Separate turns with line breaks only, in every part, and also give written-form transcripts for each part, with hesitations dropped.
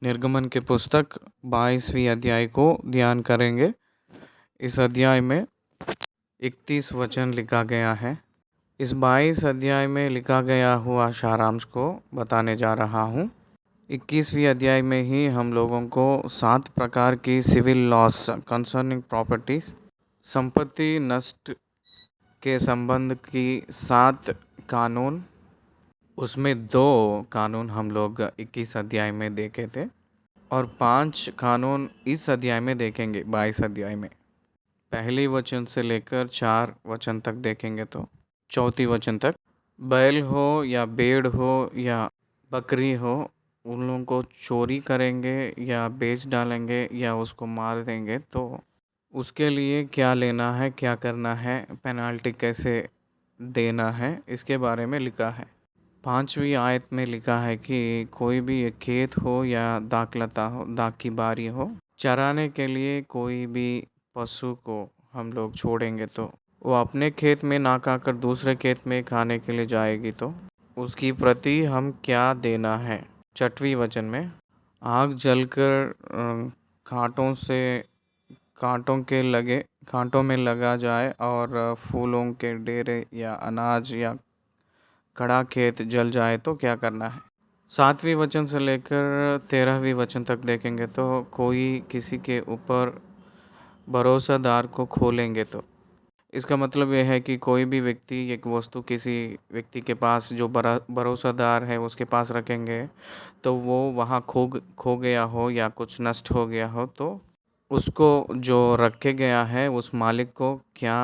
निर्गमन के पुस्तक 22वीं अध्याय को ध्यान करेंगे। इस अध्याय में 31 वचन लिखा गया है। इस 22 अध्याय में लिखा गया हुआ सारांश को बताने जा रहा हूँ। 21वीं अध्याय में ही हम लोगों को 7 प्रकार की सिविल लॉस कंसर्निंग प्रॉपर्टीज, संपत्ति नष्ट के संबंध की 7 कानून, उसमें 2 कानून हम लोग 21 अध्याय में देखे थे और 5 कानून इस अध्याय में देखेंगे 22 अध्याय में। पहली वचन से लेकर 4 वचन तक देखेंगे तो 4 वचन तक, बैल हो या भेड़ हो या बकरी हो, उन लोगों को चोरी करेंगे या बेच डालेंगे या उसको मार देंगे तो उसके लिए क्या लेना है, क्या करना है, पेनाल्टी कैसे देना है, इसके बारे में लिखा है। 5वीं आयत में लिखा है कि कोई भी एक खेत हो या दाखलता हो, दाख की बारी हो, चराने के लिए कोई भी पशु को हम लोग छोड़ेंगे तो वो अपने खेत में ना खाकर दूसरे खेत में खाने के लिए जाएगी तो उसकी प्रति हम क्या देना है। 6वें वचन में, आग जलकर कांटों में लगा जाए और फूलों के डेरे या अनाज या खड़ा खेत जल जाए तो क्या करना है। 7वें वचन से लेकर 13वें वचन तक देखेंगे तो कोई किसी के ऊपर भरोसादार को खोलेंगे तो इसका मतलब यह है कि कोई भी व्यक्ति एक वस्तु किसी व्यक्ति के पास जो भरोसादार है उसके पास रखेंगे तो वो वहाँ खो गया हो या कुछ नष्ट हो गया हो तो उसको जो रखे गया है उस मालिक को क्या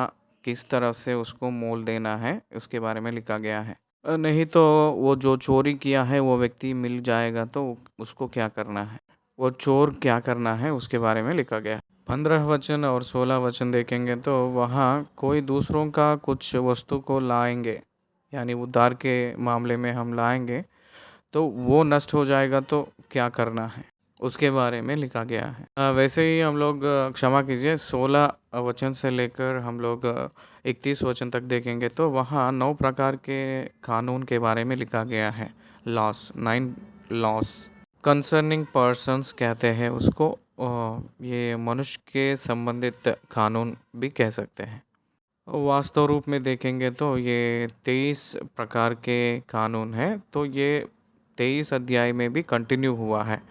किस तरह से उसको मोल देना है उसके बारे में लिखा गया है। नहीं तो वो जो चोरी किया है वो व्यक्ति मिल जाएगा तो उसको क्या करना है, वो चोर क्या करना है उसके बारे में लिखा गया है। 15 वचन और 16 वचन देखेंगे तो वहाँ कोई दूसरों का कुछ वस्तु को लाएंगे, यानी उद्धार के मामले में हम लाएंगे तो वो नष्ट हो जाएगा तो क्या करना है उसके बारे में लिखा गया है। वैसे ही हम लोग क्षमा कीजिए 16 वचन से लेकर हम लोग 31 वचन तक देखेंगे तो वहाँ 9 प्रकार के कानून के बारे में लिखा गया है। लॉस, 9 लॉस कंसर्निंग पर्सन्स कहते हैं उसको। ये मनुष्य के संबंधित कानून भी कह सकते हैं। वास्तव रूप में देखेंगे तो ये 23 प्रकार के कानून हैं तो ये 23 अध्याय में भी कंटिन्यू हुआ है।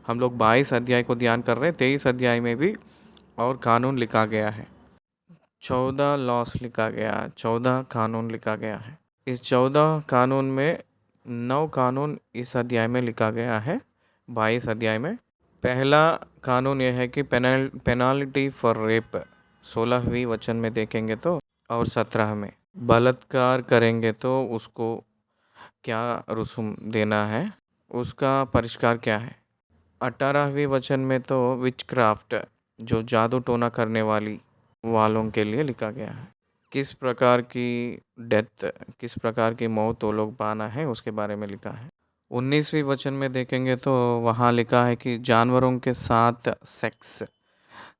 हम लोग 22 अध्याय को ध्यान कर रहे हैं, 23 अध्याय में भी और कानून लिखा गया है। 14 लॉस लिखा गया है, 14 कानून लिखा गया है। इस 14 कानून में 9 कानून इस अध्याय में लिखा गया है, 22 अध्याय में। पहला कानून यह है कि पेनाल्टी फॉर रेप 16वीं वचन में देखेंगे तो, और 17 में बलात्कार करेंगे तो उसको क्या रसूम देना है, उसका परिष्कार क्या है। 18वीं वचन में तो विचक्राफ्ट, जो जादू टोना करने वालों के लिए लिखा गया है। किस प्रकार की डेथ, किस प्रकार की मौत वो लोग पाना है उसके बारे में लिखा है। 19वीं वचन में देखेंगे तो वहाँ लिखा है कि जानवरों के साथ सेक्स,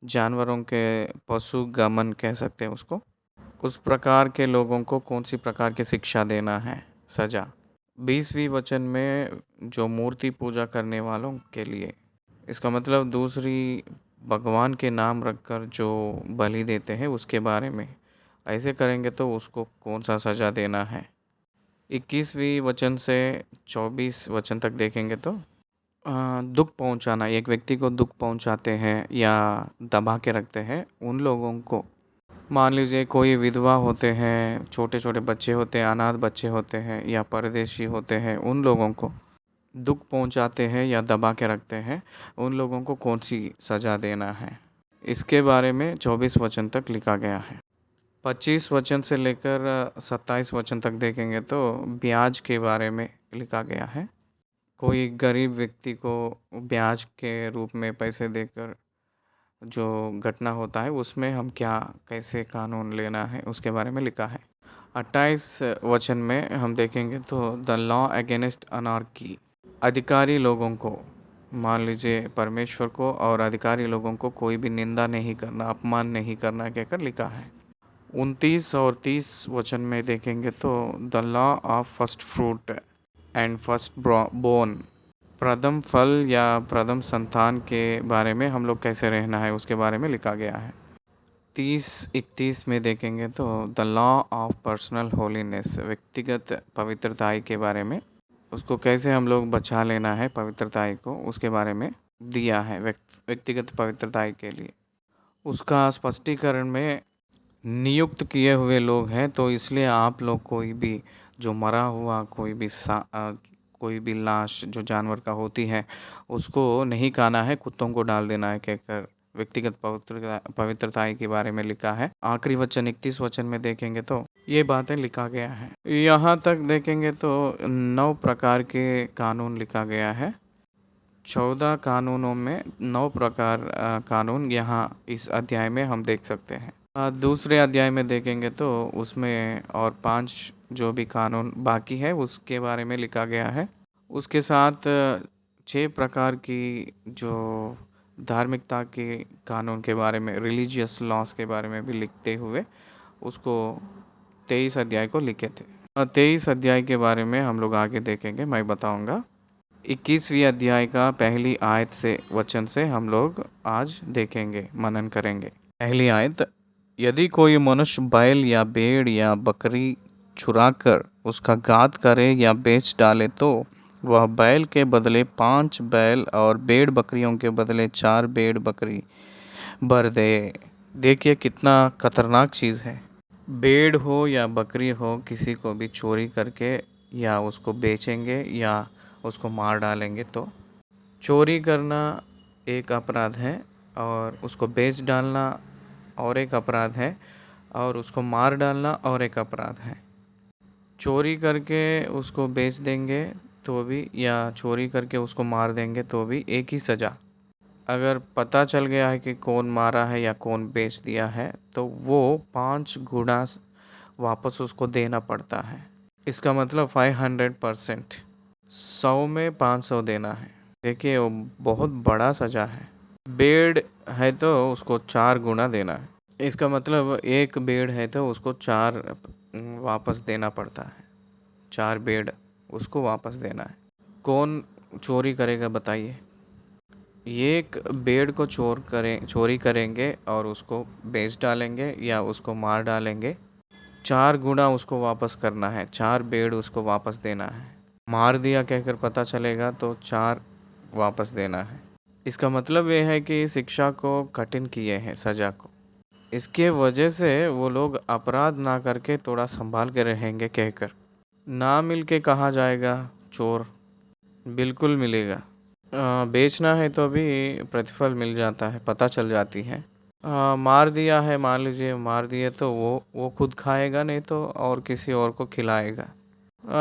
जानवरों के पशु गमन कह सकते हैं उसको, उस प्रकार के लोगों को कौन सी प्रकार की शिक्षा देना है, सजा। 20वीं वचन में जो मूर्ति पूजा करने वालों के लिए, इसका मतलब दूसरी भगवान के नाम रखकर जो बलि देते हैं उसके बारे में, ऐसे करेंगे तो उसको कौन सा सजा देना है। 21वीं वचन से 24 वचन तक देखेंगे तो दुख पहुंचाना, एक व्यक्ति को दुख पहुंचाते हैं या दबा के रखते हैं उन लोगों को, मान लीजिए कोई विधवा होते हैं, छोटे छोटे बच्चे होते हैं, अनाथ बच्चे होते हैं या परदेशी होते हैं, उन लोगों को दुख पहुंचाते हैं या दबा के रखते हैं, उन लोगों को कौन सी सज़ा देना है, इसके बारे में 24 वचन तक लिखा गया है। 25 वचन से लेकर 27 वचन तक देखेंगे तो ब्याज के बारे में लिखा गया है। कोई गरीब व्यक्ति को ब्याज के रूप में पैसे देकर जो घटना होता है उसमें हम क्या कैसे कानून लेना है उसके बारे में लिखा है। 28 वचन में हम देखेंगे तो द लॉ अगेंस्ट अनार्की, अधिकारी लोगों को, मान लीजिए परमेश्वर को और अधिकारी लोगों को कोई भी निंदा नहीं करना, अपमान नहीं करना कहकर लिखा है। 29 और 30 वचन में देखेंगे तो the law of first fruit and first born, प्रथम फल या प्रथम संतान के बारे में हम लोग कैसे रहना है उसके बारे में लिखा गया है। 30-31 में देखेंगे तो the law of personal holiness, व्यक्तिगत पवित्रताई के बारे में, उसको कैसे हम लोग बचा लेना है पवित्रताई को उसके बारे में दिया है, व्यक्तिगत पवित्रताई के लिए। उसका स्पष्टीकरण में नियुक्त किए हुए लोग हैं, तो इसलिए आप लोग कोई भी जो मरा हुआ कोई भी लाश जो जानवर का होती है उसको नहीं खाना है, कुत्तों को डाल देना है कहकर व्यक्तिगत पवित्रताई के बारे में लिखा है। आखिरी वचन 31 वचन में देखेंगे तो ये बातें लिखा गया है। यहाँ तक देखेंगे तो 9 प्रकार के कानून लिखा गया है। 14 कानूनों में 9 प्रकार कानून यहाँ इस अध्याय में हम देख सकते हैं। दूसरे अध्याय में देखेंगे तो उसमें और 5 जो भी कानून बाकी है उसके बारे में लिखा गया है। उसके साथ 6 प्रकार की जो धार्मिकता के कानून के बारे में, रिलीजियस लॉस के बारे में भी लिखते हुए उसको 23 अध्याय को लिखे थे। 23 अध्याय के बारे में हम लोग आगे देखेंगे, मैं बताऊंगा। 21वीं अध्याय का पहली आयत से वचन से हम लोग आज देखेंगे, मनन करेंगे। पहली आयत, यदि कोई मनुष्य बैल या भेड़ या बकरी चुराकर उसका घात करे या बेच डाले तो वह बैल के बदले 5 बैल और भेड़ बकरियों के बदले 4 भेड़ बकरी भर दे। देखिए कितना खतरनाक चीज़ है। भेड़ हो या बकरी हो, किसी को भी चोरी करके या उसको बेचेंगे या उसको मार डालेंगे तो चोरी करना एक अपराध है और उसको बेच डालना और एक अपराध है और उसको मार डालना और एक अपराध है। चोरी करके उसको बेच देंगे तो भी या चोरी करके उसको मार देंगे तो भी एक ही सज़ा। अगर पता चल गया है कि कौन मारा है या कौन बेच दिया है तो वो 5 गुना वापस उसको देना पड़ता है। इसका मतलब 500%, 100 में 500 देना है। देखिए वो बहुत बड़ा सज़ा है। भेड़ है तो उसको 4 गुना देना है। इसका मतलब एक भेड़ है तो उसको 4 वापस देना पड़ता है, 4 भेड़ उसको वापस देना है। कौन चोरी करेगा बताइए? एक भेड़ को चोरी करेंगे और उसको बेच डालेंगे या उसको मार डालेंगे, 4 गुना उसको वापस करना है, 4 भेड़ उसको वापस देना है। मार दिया कहकर पता चलेगा तो 4 वापस देना है। इसका मतलब ये है कि शिक्षा को कठिन किए हैं सज़ा को। इसके वजह से वो लोग अपराध ना करके थोड़ा संभाल के रहेंगे कहकर। ना मिल के कहा जाएगा चोर, बिल्कुल मिलेगा। बेचना है तो भी प्रतिफल मिल जाता है, पता चल जाती है। मार दिया है, मान लीजिए मार दिए तो वो खुद खाएगा, नहीं तो और किसी और को खिलाएगा।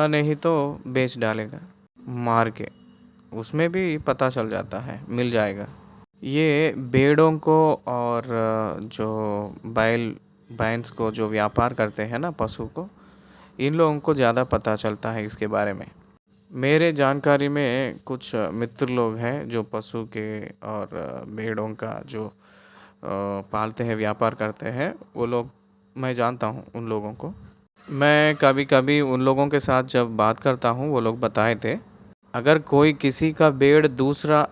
नहीं तो बेच डालेगा मार के, उसमें भी पता चल जाता है, मिल जाएगा। ये भेड़ों को और जो भैंस को जो व्यापार करते हैं ना पशु को, इन लोगों को ज़्यादा पता चलता है इसके बारे में। मेरे जानकारी में कुछ मित्र लोग हैं जो पशु के और भेड़ों का जो पालते हैं, व्यापार करते हैं, वो लोग मैं जानता हूँ उन लोगों को। मैं कभी कभी उन लोगों के साथ जब बात करता हूँ, वो लोग बताए थे, अगर कोई किसी का भेड़ दूसरा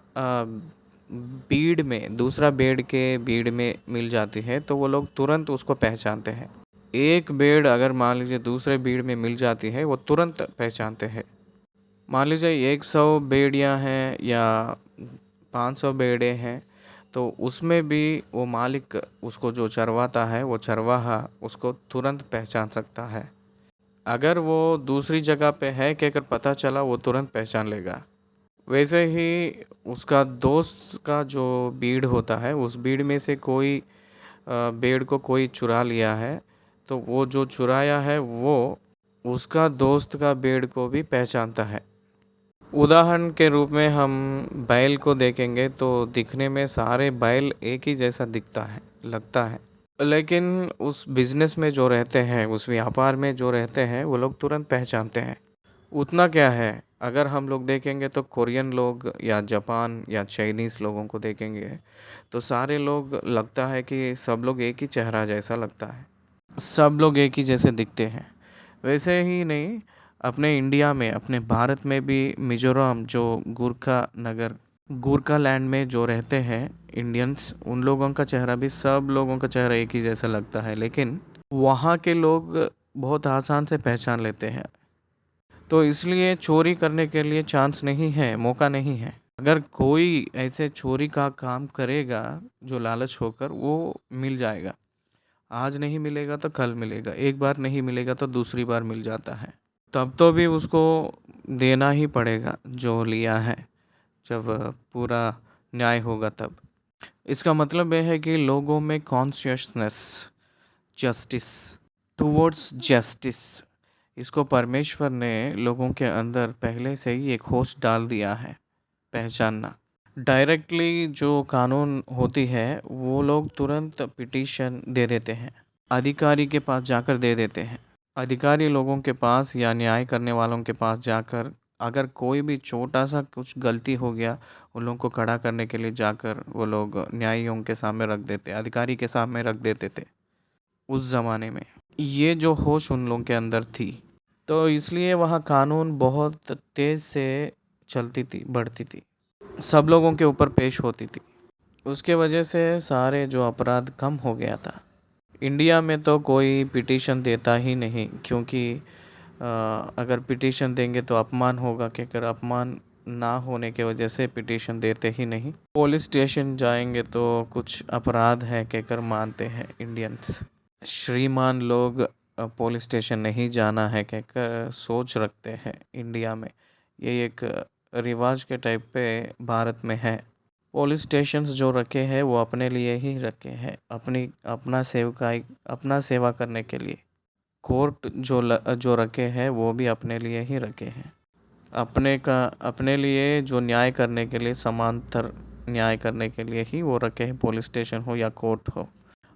भेड़ के भीड़ में मिल जाती है तो वो लोग तुरंत उसको पहचानते हैं। एक भेड़ अगर मान लीजिए दूसरे भीड़ में मिल जाती है, वो तुरंत पहचानते हैं। मान लीजिए 100 भेड़ियाँ हैं या 500 भेड़ें हैं, तो उसमें भी वो मालिक उसको जो चरवाता है, वो चरवाहा उसको तुरंत पहचान सकता है। अगर वो दूसरी जगह पे है कहकर पता चला, वो तुरंत पहचान लेगा। वैसे ही उसका दोस्त का जो भीड़ होता है, उस भीड़ में से कोई भेड़ को कोई चुरा लिया है, तो वो जो चुराया है वो उसका दोस्त का भेड़ को भी पहचानता है। उदाहरण के रूप में हम बैल को देखेंगे तो दिखने में सारे बैल एक ही जैसा दिखता है, लगता है। लेकिन उस बिजनेस में जो रहते हैं, उस व्यापार में जो रहते हैं, वो लोग तुरंत पहचानते हैं। उतना क्या है, अगर हम लोग देखेंगे तो कोरियन लोग या जापान या चाइनीज़ लोगों को देखेंगे तो सारे लोग लगता है कि सब लोग एक ही चेहरा जैसा लगता है, सब लोग एक ही जैसे दिखते हैं। वैसे ही नहीं, अपने इंडिया में, अपने भारत में भी मिजोरम जो गुरखा लैंड में जो रहते हैं इंडियंस, उन लोगों का चेहरा भी सब लोगों का चेहरा एक ही जैसा लगता है, लेकिन वहाँ के लोग बहुत आसान से पहचान लेते हैं। तो इसलिए चोरी करने के लिए चांस नहीं है, मौका नहीं है। अगर कोई ऐसे चोरी का काम करेगा जो लालच होकर, वो मिल जाएगा। आज नहीं मिलेगा तो कल मिलेगा, एक बार नहीं मिलेगा तो दूसरी बार मिल जाता है। तब तो भी उसको देना ही पड़ेगा जो लिया है, जब पूरा न्याय होगा तब। इसका मतलब यह है कि लोगों में कॉन्शियसनेस, जस्टिस, टुवर्ड्स जस्टिस, इसको परमेश्वर ने लोगों के अंदर पहले से ही एक होश डाल दिया है, पहचानना। डायरेक्टली जो कानून होती है, वो लोग तुरंत पिटीशन दे देते हैं, अधिकारी के पास जाकर दे देते हैं। अधिकारी लोगों के पास या न्याय करने वालों के पास जाकर, अगर कोई भी छोटा सा कुछ गलती हो गया, उन लोगों को खड़ा करने के लिए जाकर वो लोग न्यायियों के सामने रख देते, अधिकारी के सामने रख देते थे उस ज़माने में। ये जो होश उन लोगों के अंदर थी, तो इसलिए वहाँ कानून बहुत तेज़ से चलती थी, बढ़ती थी, सब लोगों के ऊपर पेश होती थी। उसके वजह से सारे जो अपराध कम हो गया था। इंडिया में तो कोई पिटीशन देता ही नहीं, क्योंकि अगर पिटीशन देंगे तो अपमान होगा, कहकर अपमान ना होने के वजह से पिटीशन देते ही नहीं। पुलिस स्टेशन जाएंगे तो कुछ अपराध है कहकर मानते हैं इंडियंस। श्रीमान लोग पुलिस स्टेशन नहीं जाना है कहकर सोच रखते हैं इंडिया में। ये एक रिवाज के टाइप पे भारत में है। पुलिस स्टेशंस जो रखे हैं वो अपने लिए ही रखे हैं, अपना सेवा करने के लिए। कोर्ट जो रखे हैं वो भी अपने लिए ही रखे हैं, अपने लिए जो न्याय करने के लिए, समांतर न्याय करने के लिए ही वो रखे हैं। पुलिस स्टेशन हो या कोर्ट हो,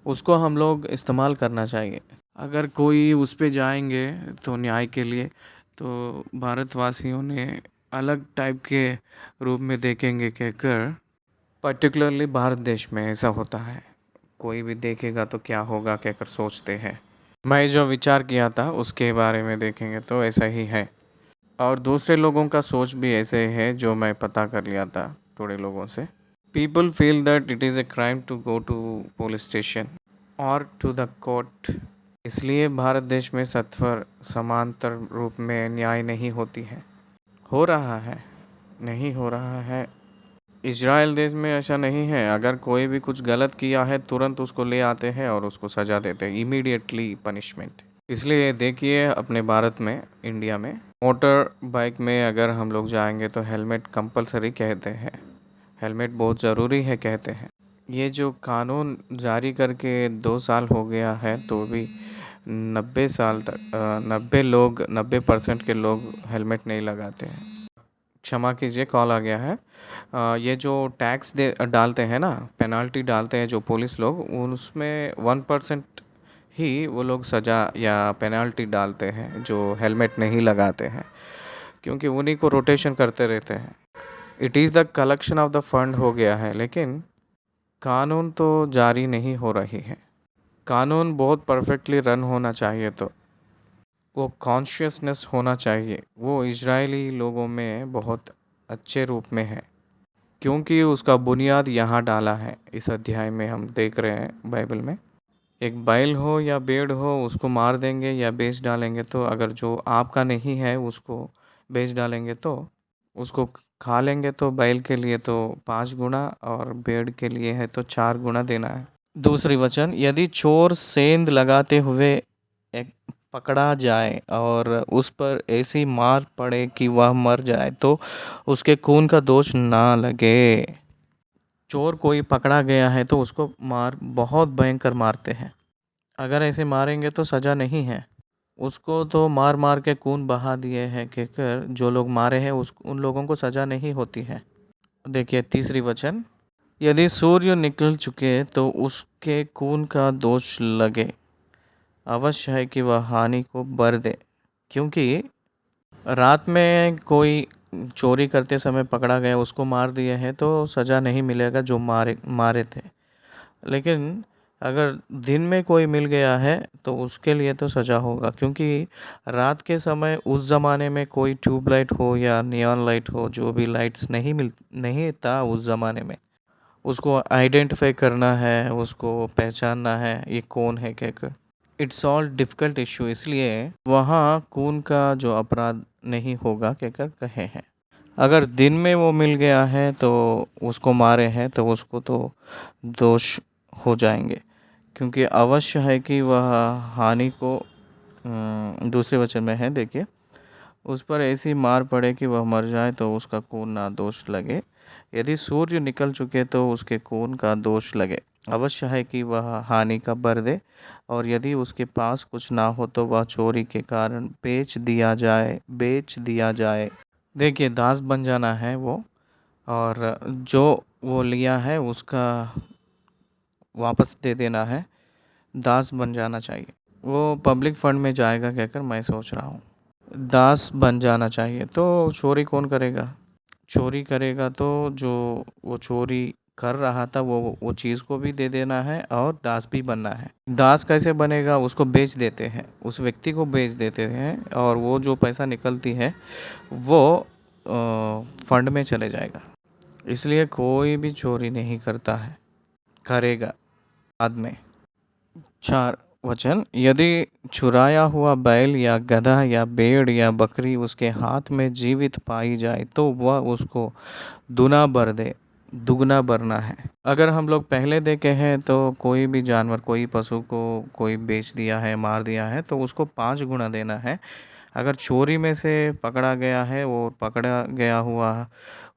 उसको हम लोग इस्तेमाल करना चाहिए। अगर कोई उस पे जाएंगे तो न्याय के लिए, तो भारतवासियों ने अलग टाइप के रूप में देखेंगे कहकर, पर्टिकुलरली भारत देश में ऐसा होता है। कोई भी देखेगा तो क्या होगा कहकर सोचते हैं। मैं जो विचार किया था उसके बारे में देखेंगे तो ऐसा ही है, और दूसरे लोगों का सोच भी ऐसे है जो मैं पता कर लिया था थोड़े लोगों से। People feel that it is a crime to go to police station और टू द कोर्ट। इसलिए भारत देश में सत्वर समांतर रूप में न्याय नहीं होती है। हो रहा है, नहीं हो रहा है, इजराइल देश में ऐसा नहीं है। अगर कोई भी कुछ गलत किया है तुरंत उसको ले आते हैं और उसको सज़ा देते हैं, इमीडिएटली पनिशमेंट। इसलिए देखिए अपने भारत में, इंडिया में मोटर बाइक में अगर हम लोग जाएंगे तो हेलमेट कंपलसरी कहते हैं, हेलमेट बहुत ज़रूरी है कहते हैं। ये जो कानून जारी करके 2 साल हो गया है तो भी 90 साल तक 90% के लोग हेलमेट नहीं लगाते हैं। क्षमा कीजिए, कॉल आ गया है। ये जो टैक्स दे डालते हैं ना, पेनाल्टी डालते हैं जो पुलिस लोग, उसमें 1% ही वो लोग सज़ा या पेनाल्टी डालते हैं जो हेलमेट नहीं लगाते हैं, क्योंकि उन्हीं को रोटेशन करते रहते हैं। It is the collection of the fund हो गया है, लेकिन कानून तो जारी नहीं हो रही है। कानून बहुत परफेक्टली रन होना चाहिए, तो वो कॉन्शियसनेस होना चाहिए, वो इजरायली लोगों में बहुत अच्छे रूप में है, क्योंकि उसका बुनियाद यहाँ डाला है। इस अध्याय में हम देख रहे हैं बाइबल में, एक बैल हो या भेड़ हो उसको मार देंगे या बेच डालेंगे, तो अगर जो आपका नहीं है उसको बेच डालेंगे तो उसको खा लेंगे, तो बैल के लिए तो 5 गुना और भेड़ के लिए है तो 4 गुना देना है। दूसरी वचन, यदि चोर सेंध लगाते हुए एक पकड़ा जाए और उस पर ऐसी मार पड़े कि वह मर जाए तो उसके खून का दोष ना लगे। चोर कोई पकड़ा गया है तो उसको बहुत भयंकर मारते हैं। अगर ऐसे मारेंगे तो सज़ा नहीं है, उसको तो मार मार के खून बहा दिए हैं कहकर जो लोग मारे हैं उन लोगों को सज़ा नहीं होती है। देखिए तीसरी वचन, यदि सूर्य निकल चुके तो उसके खून का दोष लगे, अवश्य है कि वह हानि को भर दे। क्योंकि रात में कोई चोरी करते समय पकड़ा गया, उसको मार दिए हैं तो सज़ा नहीं मिलेगा जो मारे मारे थे। लेकिन अगर दिन में कोई मिल गया है तो उसके लिए तो सज़ा होगा, क्योंकि रात के समय उस ज़माने में कोई ट्यूबलाइट हो या नियॉन लाइट हो, जो भी लाइट्स नहीं था उस ज़माने में, उसको आइडेंटिफाई करना है, उसको पहचानना है ये कौन है कहकर, इट्स ऑल डिफ़िकल्ट इशू। इसलिए वहाँ खून का जो अपराध नहीं होगा कहकर कहे हैं। अगर दिन में वो मिल गया है तो उसको मारे हैं तो उसको तो दोष हो जाएंगे, क्योंकि अवश्य है कि वह हानि को दूसरे वचन में है, देखिए, उस पर ऐसी मार पड़े कि वह मर जाए तो उसका खून ना दोष लगे। यदि सूर्य निकल चुके तो उसके खून का दोष लगे, अवश्य है कि वह हानि का भर दे। और यदि उसके पास कुछ ना हो तो वह चोरी के कारण बेच दिया जाए। देखिए दास बन जाना है वो, और जो वो लिया है उसका वापस दे देना है, दास बन जाना चाहिए। वो पब्लिक फंड में जाएगा कहकर मैं सोच रहा हूँ। दास बन जाना चाहिए तो चोरी कौन करेगा? चोरी करेगा तो जो वो चोरी कर रहा था वो चीज़ को भी दे देना है और दास भी बनना है। दास कैसे बनेगा? उसको बेच देते हैं, उस व्यक्ति को बेच देते हैं, और वो जो पैसा निकलती है वो फंड में चले जाएगा। इसलिए कोई भी चोरी नहीं करता है, करेगा बाद में। 4 वचन, यदि चुराया हुआ बैल या गधा या भेड़ या बकरी उसके हाथ में जीवित पाई जाए तो वह उसको दुगना भरना है। अगर हम लोग पहले देखे हैं तो कोई भी जानवर, कोई पशु को कोई बेच दिया है, मार दिया है तो उसको 5 गुना देना है। अगर चोरी में से पकड़ा गया है, वो पकड़ा गया हुआ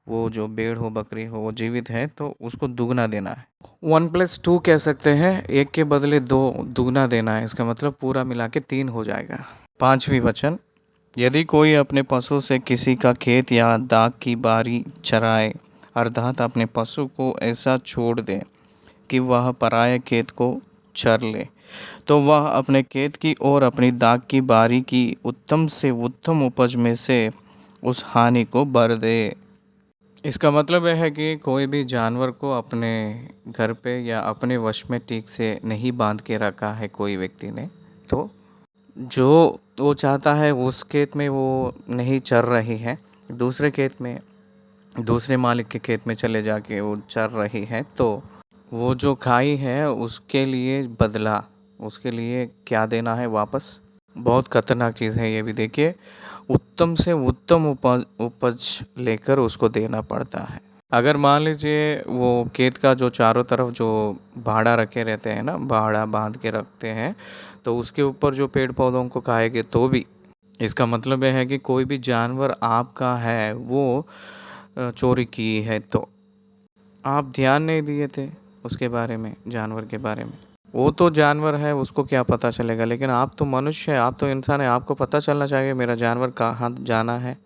वो जो भेड़ हो बकरी हो वो जीवित है तो उसको दुगना देना है। 1+2 कह सकते हैं, एक के बदले 2 दुगना देना है, इसका मतलब पूरा मिला के 3 हो जाएगा। 5वीं वचन, यदि कोई अपने पशु से किसी का खेत या दाख की बारी चराए, अर्थात अपने पशु को ऐसा छोड़ दे कि वह पराये खेत को चर ले, तो वह अपने खेत की और अपनी दाख की बारी की उत्तम से उत्तम उपज में से उस हानि को भर दे। इसका मतलब यह है कि कोई भी जानवर को अपने घर पे या अपने वश में ठीक से नहीं बांध के रखा है कोई व्यक्ति ने, तो जो वो चाहता है उस खेत में वो नहीं चर रही है, दूसरे खेत में, दूसरे मालिक के खेत में चले जाके वो चर रही है, तो वो जो खाई है उसके लिए बदला, उसके लिए क्या देना है वापस? बहुत खतरनाक चीज़ है ये भी। देखिए उत्तम से उत्तम उपज लेकर उसको देना पड़ता है। अगर मान लीजिए वो खेत का जो चारों तरफ जो बाड़ा रखे रहते हैं ना, बाड़ा बांध के रखते हैं, तो उसके ऊपर जो पेड़ पौधों को खाएंगे तो भी, इसका मतलब यह है कि कोई भी जानवर आपका है वो चोरी की है, तो आप ध्यान नहीं दिए थे उसके बारे में, जानवर के बारे में। वो तो जानवर है, उसको क्या पता चलेगा, लेकिन आप तो मनुष्य है, आप तो इंसान है, आपको पता चलना चाहिए मेरा जानवर कहाँ जाना है।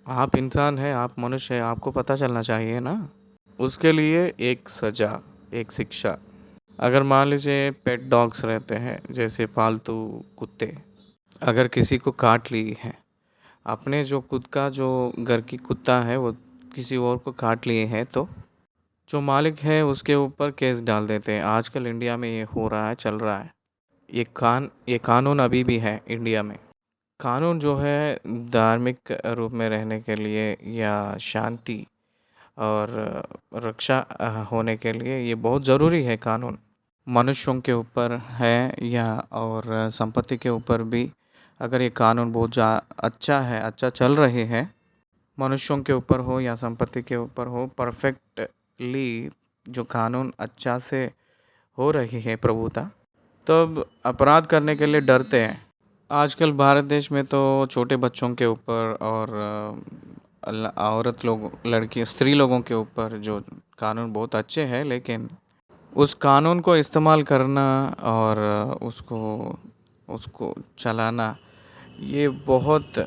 आप इंसान है, आप मनुष्य है, आपको पता चलना चाहिए ना। उसके लिए एक सज़ा, एक शिक्षा। अगर मान लीजिए पेट डॉग्स रहते हैं, जैसे पालतू कुत्ते, अगर किसी को काट ली है, अपने जो खुद का जो घर की कुत्ता है वो किसी और को काट लिए हैं, तो जो मालिक है उसके ऊपर केस डाल देते हैं। आजकल इंडिया में ये हो रहा है, चल रहा है। ये कानून अभी भी है इंडिया में। कानून जो है धार्मिक रूप में रहने के लिए या शांति और रक्षा होने के लिए ये बहुत ज़रूरी है कानून। मनुष्यों के ऊपर है या और संपत्ति के ऊपर भी, अगर ये कानून बहुत अच्छा है, अच्छा चल रहे हैं, मनुष्यों के ऊपर हो या संपत्ति के ऊपर हो, परफेक्टली जो कानून अच्छा से हो रही है प्रभुता, तब अपराध करने के लिए डरते हैं। आजकल भारत देश में तो छोटे बच्चों के ऊपर और औरत लोग, लड़की, स्त्री लोगों के ऊपर जो कानून बहुत अच्छे हैं, लेकिन उस कानून को इस्तेमाल करना और उसको उसको चलाना, ये बहुत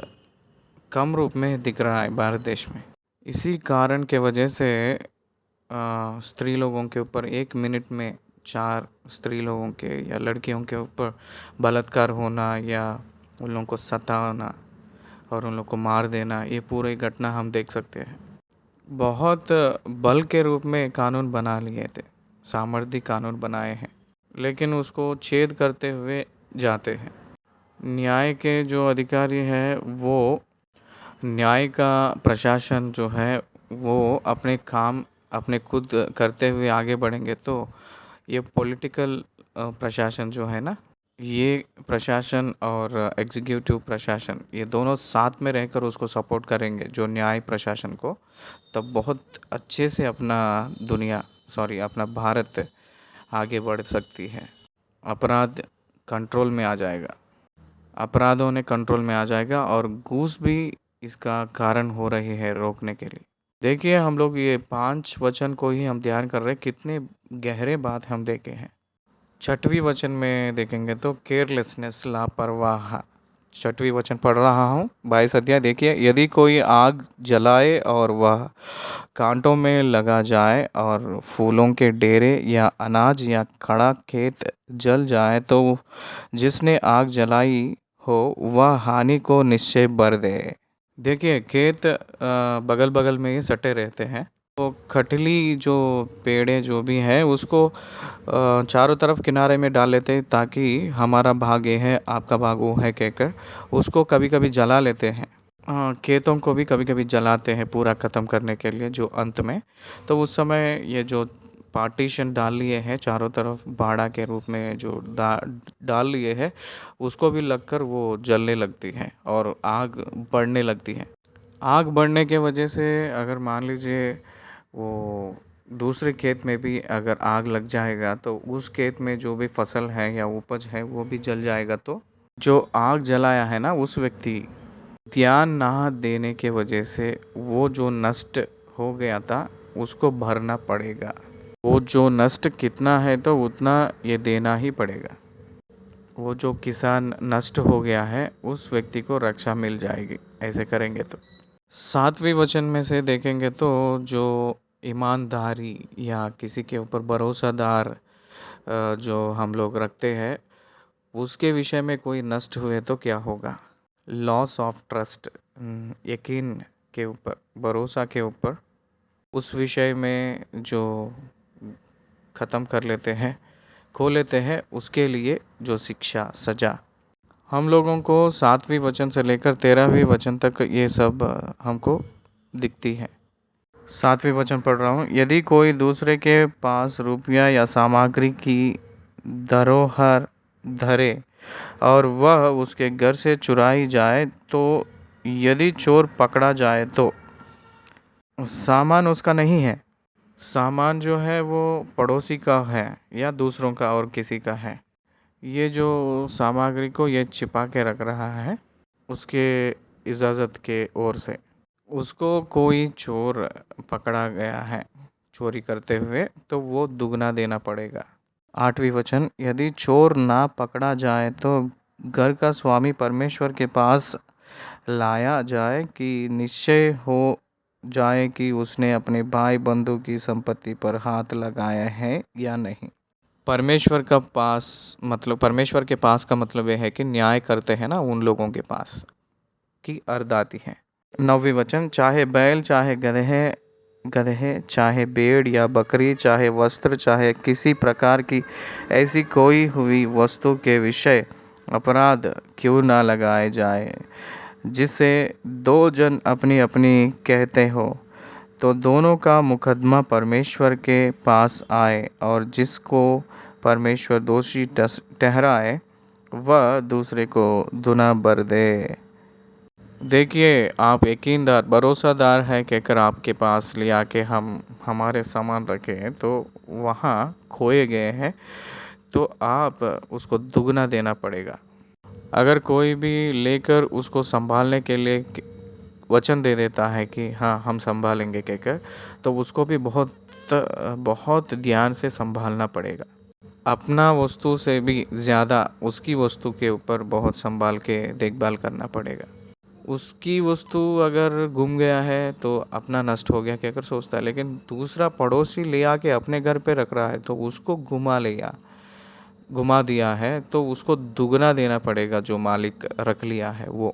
कम रूप में दिख रहा है भारत देश में। इसी कारण के वजह से स्त्री लोगों के ऊपर 1 मिनट में 4 स्त्री लोगों के या लड़कियों के ऊपर बलात्कार होना या उन लोगों को सताना और उन लोगों को मार देना, ये पूरी घटना हम देख सकते हैं। बहुत बल के रूप में कानून बना लिए थे, सामर्थ्य कानून बनाए हैं, लेकिन उसको छेद करते हुए जाते हैं। न्याय के जो अधिकारी हैं वो, न्याय का प्रशासन जो है वो अपने काम अपने खुद करते हुए आगे बढ़ेंगे, तो ये पॉलिटिकल प्रशासन जो है ना, ये प्रशासन और एग्जीक्यूटिव प्रशासन, ये दोनों साथ में रहकर उसको सपोर्ट करेंगे जो न्याय प्रशासन को, तब बहुत अच्छे से अपना भारत आगे बढ़ सकती है। अपराध कंट्रोल में आ जाएगा, अपराधों ने कंट्रोल में आ जाएगा, और घूस भी इसका कारण हो रही है रोकने के लिए। देखिए, हम लोग ये 5 वचन को ही हम ध्यान कर रहे हैं, कितने गहरे बात हम देखे हैं। छठवीं वचन में देखेंगे तो केयरलेसनेस, लापरवाह। छठवीं वचन पढ़ रहा हूँ, 22 अध्याय देखिए। यदि कोई आग जलाए और वह कांटों में लगा जाए और फूलों के डेरे या अनाज या खड़ा खेत जल जाए, तो जिसने आग जलाई हो वह हानि को निश्चय भर दे। देखिए, खेत बगल बगल में ही सटे रहते हैं, तो खटली जो पेड़े जो भी हैं उसको चारों तरफ किनारे में डाल लेते हैं, ताकि हमारा भाग ये है, आपका भाग वो है कहकर उसको कभी कभी जला लेते हैं। खेतों को भी कभी कभी जलाते हैं पूरा ख़त्म करने के लिए जो अंत में, तो उस समय ये जो पार्टीशन डाल लिए हैं चारों तरफ बाड़ा के रूप में जो डाल लिए हैं, उसको भी लगकर वो जलने लगती है और आग बढ़ने लगती है। आग बढ़ने के वजह से अगर मान लीजिए वो दूसरे खेत में भी अगर आग लग जाएगा, तो उस खेत में जो भी फसल है या उपज है वो भी जल जाएगा, तो जो आग जलाया है ना उस व्यक्ति, ध्यान ना देने के वजह से वो जो नष्ट हो गया था उसको भरना पड़ेगा। वो जो नष्ट कितना है तो उतना ये देना ही पड़ेगा। वो जो किसान नष्ट हो गया है उस व्यक्ति को रक्षा मिल जाएगी, ऐसे करेंगे तो। 7वें वचन में से देखेंगे तो जो ईमानदारी या किसी के ऊपर भरोसादार जो हम लोग रखते हैं, उसके विषय में कोई नष्ट हुए तो क्या होगा। लॉस ऑफ ट्रस्ट, यकीन के ऊपर, भरोसा के ऊपर, उस विषय में जो ख़त्म कर लेते हैं, खो लेते हैं, उसके लिए जो शिक्षा, सज़ा, हम लोगों को 7वें वचन से लेकर 13वें वचन तक ये सब हमको दिखती है। 7वें वचन पढ़ रहा हूँ। यदि कोई दूसरे के पास रुपया या सामग्री की धरोहर धरे और वह उसके घर से चुराई जाए, तो यदि चोर पकड़ा जाए तो सामान उसका नहीं है। सामान जो है वो पड़ोसी का है या दूसरों का और किसी का है। ये जो सामग्री को ये छिपा के रख रहा है उसके इजाज़त के ओर से, उसको कोई चोर पकड़ा गया है चोरी करते हुए तो वो दुगना देना पड़ेगा। आठवीं वचन, यदि चोर ना पकड़ा जाए तो घर का स्वामी परमेश्वर के पास लाया जाए कि निश्चय हो जाए कि उसने अपने भाई बंधु की संपत्ति पर हाथ लगाया है या नहीं। परमेश्वर का पास मतलब परमेश्वर के पास का मतलब यह है कि न्याय करते हैं ना उन लोगों के पास की अर्थ आती है। नौवीं वचन, चाहे बैल चाहे गधे गधे चाहे भेड़ या बकरी चाहे वस्त्र चाहे किसी प्रकार की ऐसी कोई हुई वस्तु के विषय अपराध क्यों ना लगाए जाए, जिसे दो जन अपनी अपनी कहते हो तो दोनों का मुकदमा परमेश्वर के पास आए और जिसको परमेश्वर दोषी ठहराए वह दूसरे को दुना बर दे। देखिए, आप यकीनदार भरोसादार है कहकर आपके पास ले आके हम हमारे सामान रखे तो वहाँ खोए गए हैं तो आप उसको दुगना देना पड़ेगा। अगर कोई भी लेकर उसको संभालने के लिए वचन दे देता है कि हाँ हम संभालेंगे कहकर, तो उसको भी बहुत बहुत ध्यान से संभालना पड़ेगा। अपना वस्तु से भी ज़्यादा उसकी वस्तु के ऊपर बहुत संभाल के देखभाल करना पड़ेगा। उसकी वस्तु अगर गुम गया है तो अपना नष्ट हो गया कहकर सोचता है, लेकिन दूसरा पड़ोसी ले आके अपने घर पे रख रहा है तो उसको घुमा दिया है तो उसको दुगना देना पड़ेगा जो मालिक रख लिया है वो।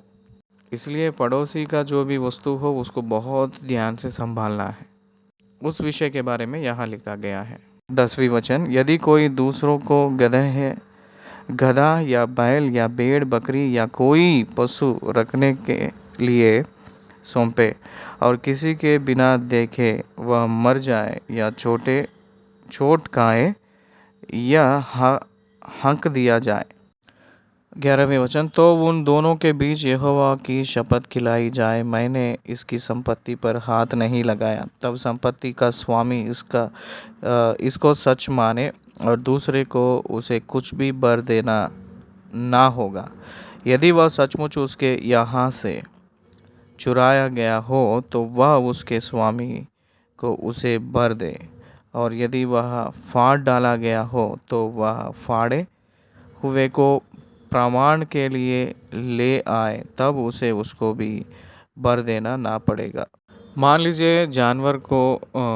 इसलिए पड़ोसी का जो भी वस्तु हो उसको बहुत ध्यान से संभालना है। उस विषय के बारे में यहाँ लिखा गया है। 10वीं वचन, यदि कोई दूसरों को गधा या बैल या भेड़ बकरी या कोई पशु रखने के लिए सौंपे और किसी के बिना देखे वह मर जाए या चोट खाए या हक दिया जाए। 11वें वचन, तो उन दोनों के बीच यहोवा की शपथ खिलाई जाए, मैंने इसकी संपत्ति पर हाथ नहीं लगाया। तब संपत्ति का स्वामी इसको सच माने और दूसरे को उसे कुछ भी बर देना ना होगा। यदि वह सचमुच उसके यहाँ से चुराया गया हो तो वह उसके स्वामी को उसे बर दे, और यदि वह फाड़ डाला गया हो तो वह फाड़े हुए को प्रमाण के लिए ले आए, तब उसे उसको भी बर देना ना पड़ेगा। मान लीजिए जानवर को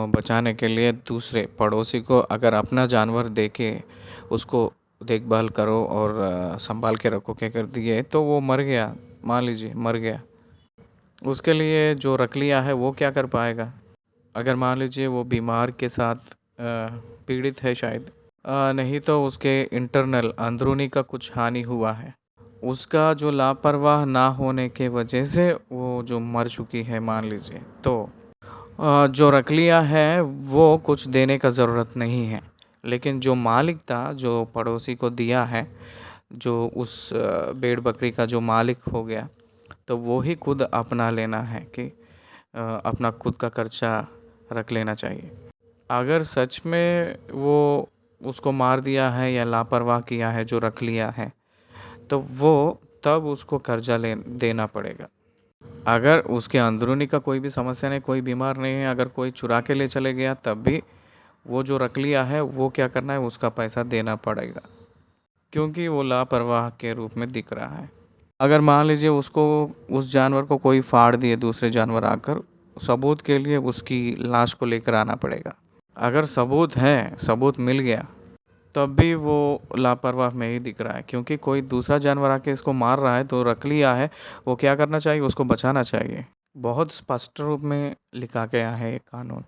बचाने के लिए दूसरे पड़ोसी को अगर अपना जानवर देके उसको देखभाल करो और संभाल के रखो क्या कर दिए तो वो मर गया, मान लीजिए मर गया, उसके लिए जो रख लिया है वो क्या कर पाएगा। अगर मान लीजिए वो बीमार के साथ पीड़ित है शायद, नहीं तो उसके इंटरनल अंदरूनी का कुछ हानि हुआ है, उसका जो लापरवाह ना होने के वजह से वो जो मर चुकी है मान लीजिए, तो जो रख लिया है वो कुछ देने का ज़रूरत नहीं है। लेकिन जो मालिक था जो पड़ोसी को दिया है, जो उस भेड़ बकरी का जो मालिक हो गया, तो वो ही खुद अपना लेना है कि अपना खुद का खर्चा रख लेना चाहिए। अगर सच में वो उसको मार दिया है या लापरवाह किया है जो रख लिया है, तो वो तब उसको कर्जा ले देना पड़ेगा। अगर उसके अंदरूनी का कोई भी समस्या नहीं, कोई बीमार नहीं है, अगर कोई चुरा के ले चले गया तब भी वो जो रख लिया है वो क्या करना है, उसका पैसा देना पड़ेगा, क्योंकि वो लापरवाह के रूप में दिख रहा है। अगर मान लीजिए उसको उस जानवर को कोई फाड़ दिए दूसरे जानवर आकर, सबूत के लिए उसकी लाश को लेकर आना पड़ेगा। अगर सबूत है, सबूत मिल गया, तब भी वो लापरवाह में ही दिख रहा है, क्योंकि कोई दूसरा जानवर आके इसको मार रहा है तो रख लिया है, वो क्या करना चाहिए, उसको बचाना चाहिए। बहुत स्पष्ट रूप में लिखा गया है ये कानून।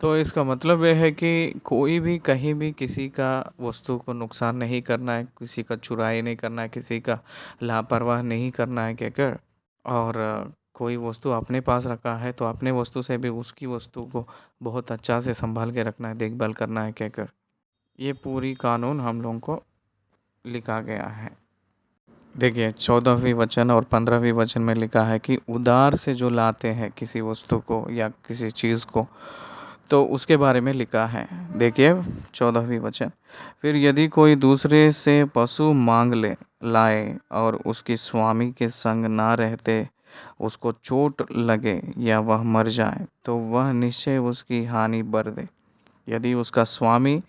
तो इसका मतलब ये है कि कोई भी कहीं भी किसी का वस्तु को नुकसान नहीं करना है, किसी का चुराई नहीं करना है, किसी का लापरवाह नहीं करना है कहकर, और कोई वस्तु अपने पास रखा है तो अपने वस्तु से भी उसकी वस्तु को बहुत अच्छा से संभाल के रखना है, देखभाल करना है कहकर, ये पूरी कानून हम लोगों को लिखा गया है। देखिए 14वीं वचन और 15वीं वचन में लिखा है कि उधार से जो लाते हैं किसी वस्तु को या किसी चीज़ को, तो उसके बारे में लिखा है। देखिए 14वीं वचन, फिर यदि कोई दूसरे से पशु मांग लाए और उसकी स्वामी के संग ना रहते उसको चोट लगे या वह मर जाए, तो वह निश्चय उसकी हानि भर दे। यदि उसका स्वामी